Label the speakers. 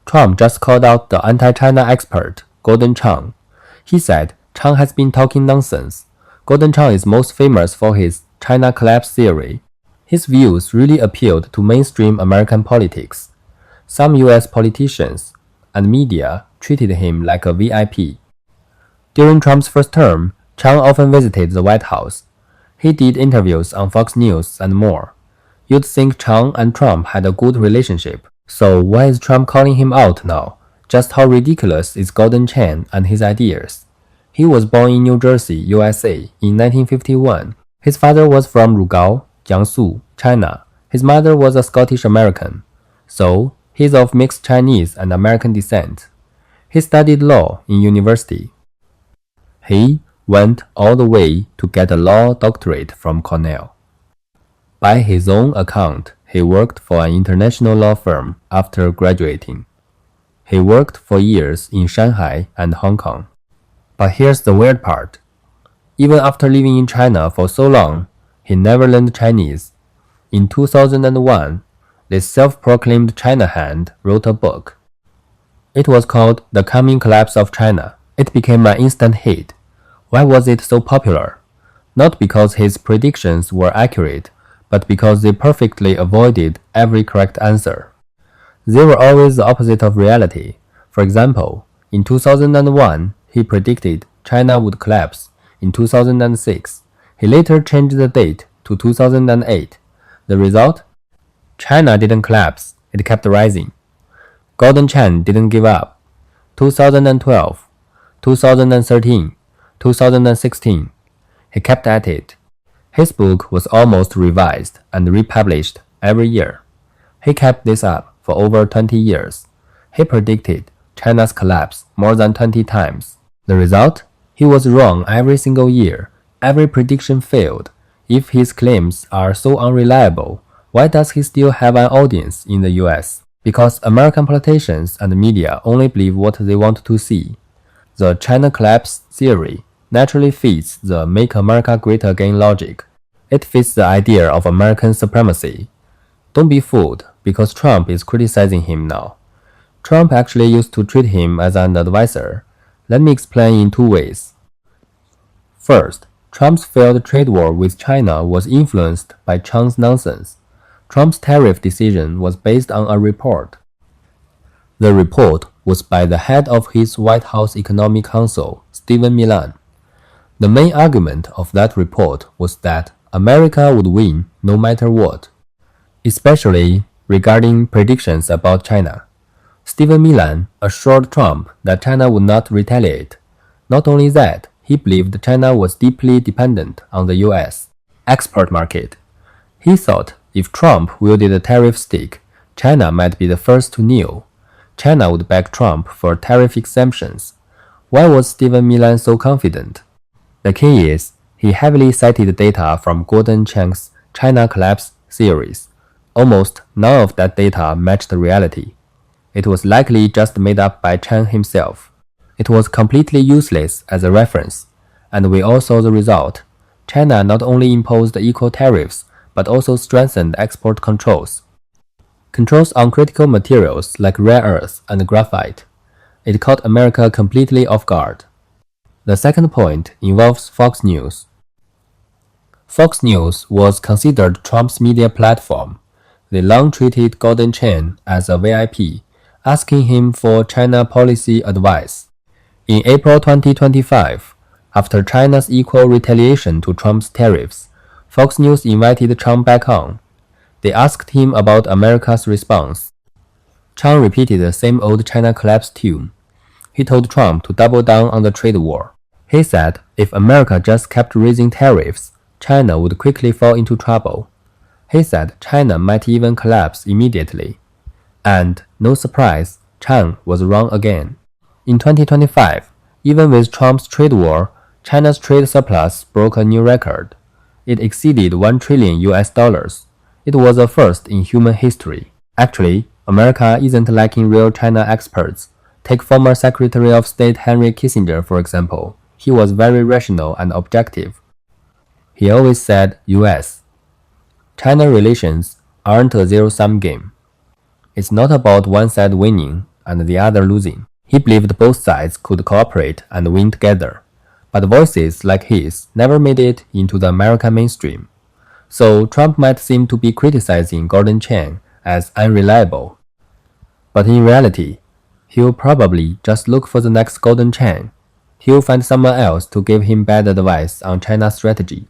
Speaker 1: Trump just called out the anti-China expert, Gordon Chang. He said Chang has been talking nonsense. Gordon Chang is most famous for his China collapse theory. His views really appealed to mainstream American politics. Some US politicians and media treated him like a VIP. During Trump's first term, Chang often visited the White House. He did interviews on Fox News and more. You'd think Chang and Trump had a good relationship. So why is Trump calling him out now? Just how ridiculous is Gordon Chang and his ideas? He was born in New Jersey, USA in 1951. His father was from Rugao, Jiangsu, China. His mother was a Scottish American. So he's of mixed Chinese and American descent. He studied law in university. He went all the way to get a law doctorate from Cornell. By his own account, he worked for an international law firm after graduating. He worked for years in Shanghai and Hong Kong. But here's the weird part. Even after living in China for so long, he never learned Chinese. In 2001, this self-proclaimed China hand wrote a book. It was called The Coming Collapse of China. It became an instant hit. Why was it so popular? Not because his predictions were accurate, but because they perfectly avoided every correct answer. They were always the opposite of reality. For example, in 2001, he predicted China would collapse. In 2006, he later changed the date to 2008. The result? China didn't collapse, it kept rising. Gordon Chang didn't give up. 2012, 2013, 2016, he kept at it. His book was almost revised and republished every year. He kept this up for over 20 years. He predicted China's collapse more than 20 times. The result? He was wrong every single year. Every prediction failed. If his claims are so unreliable, why does he still have an audience in the US? Because American politicians and media only believe what they want to see. The China collapse theory naturally fits the Make America Great Again logic. It fits the idea of American supremacy. Don't be fooled because Trump is criticizing him now. Trump actually used to treat him as an advisor. Let me explain in two ways. First, Trump's failed trade war with China was influenced by Chang's nonsense. Trump's tariff decision was based on a report. The report was by the head of his White House Economic Council, Stephen Millan. The main argument of that report was that America would win no matter what, especially regarding predictions about China. Stephen Millan assured Trump that China would not retaliate. Not only that, he believed China was deeply dependent on the US export market. He thought if Trump wielded a tariff stick, China might be the first to kneel. China would back Trump for tariff exemptions. Why was Stephen Millan so confident? The key is, he heavily cited data from Gordon Chang's China collapse theories. Almost none of that data matched reality. It was likely just made up by Chang himself. It was completely useless as a reference, and we all saw the result. China not only imposed equal tariffs, but also strengthened export controls. Controls on critical materials like rare earths and graphite. It caught America completely off guard. The second point involves Fox News. Fox News was considered Trump's media platform. They long treated Gordon Chang as a VIP, asking him for China policy advice. In April 2025, after China's equal retaliation to Trump's tariffs, Fox News invited Chang back on. They asked him about America's response. Chang repeated the same old China collapse tune. He told Trump to double down on the trade war. He said if America just kept raising tariffs, China would quickly fall into trouble. He said China might even collapse immediately. And, no surprise, Chang was wrong again. In 2025, even with Trump's trade war, China's trade surplus broke a new record. It exceeded $1 trillion. It was a first in human history. Actually, America isn't lacking real China experts. Take former Secretary of State Henry Kissinger, for example. He was very rational and objective. He always said US-China relations aren't a zero-sum game. It's not about one side winning and the other losing. He believed both sides could cooperate and win together, but voices like his never made it into the American mainstream. So Trump might seem to be criticizing Gordon Chang as unreliable, but in reality, he'll probably just look for the next Gordon Chang. He'll find someone else to give him bad advice on China's strategy.